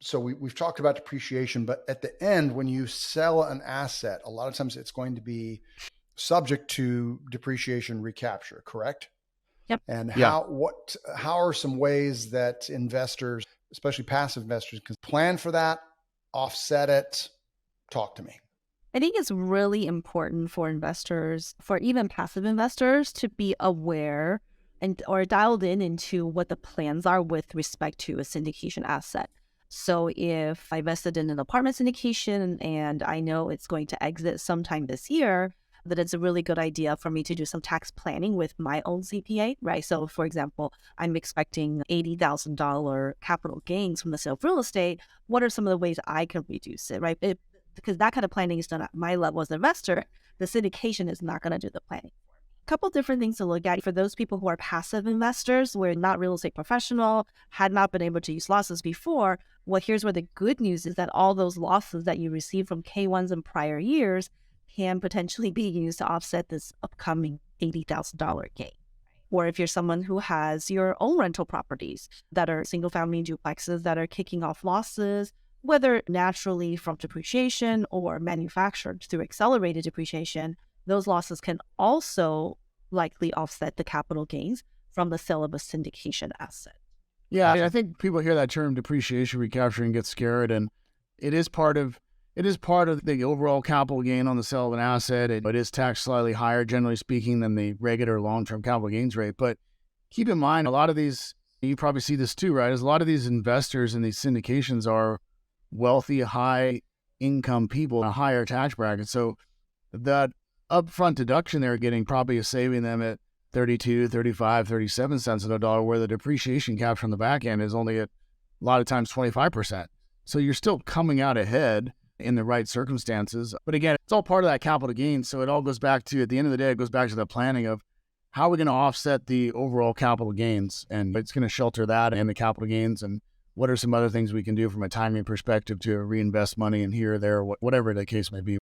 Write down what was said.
So we've talked about depreciation, but at the end, when you sell an asset, a lot of times it's going to be subject to depreciation recapture, correct? Yep. And Yeah. how are some ways that investors, especially passive investors, can plan for that, offset it? Talk to me. I think it's really important for investors, for even passive investors, to be aware and or dialed in into what the plans are with respect to a syndication asset. So if I invested in an apartment syndication and I know it's going to exit sometime this year, that it's a really good idea for me to do some tax planning with my own CPA, right? So for example, I'm expecting $80,000 capital gains from the sale of real estate. What are some of the ways I can reduce it, right? Because that kind of planning is done at my level as an investor. The syndication is not going to do the planning. A couple different things to look at for those people who are passive investors, who are not real estate professional, had not been able to use losses before. Well, here's where the good news is, that all those losses that you received from K1s in prior years can potentially be used to offset this upcoming $80,000 gain. Or if you're someone who has your own rental properties that are single family duplexes that are kicking off losses, whether naturally from depreciation or manufactured through accelerated depreciation, those losses can also likely offset the capital gains from the sale of a syndication asset. Yeah, I think people hear that term depreciation recapture and get scared, and it is part of the overall capital gain on the sale of an asset. It is taxed slightly higher, generally speaking, than the regular long-term capital gains rate. But keep in mind, a lot of these, you probably see this too, right? Is a lot of these investors in these syndications are wealthy, high-income people in a higher tax bracket. So that upfront deduction they're getting probably is saving them at 32, 35, 37 cents on the dollar, where the depreciation capture on the back end is only at a lot of times 25%. So you're still coming out ahead in the right circumstances. But again, it's all part of that capital gain. So it all goes back to, at the end of the day, it goes back to the planning of how are we going to offset the overall capital gains, and it's going to shelter that and the capital gains, and what are some other things we can do from a timing perspective to reinvest money in here or there, whatever the case may be.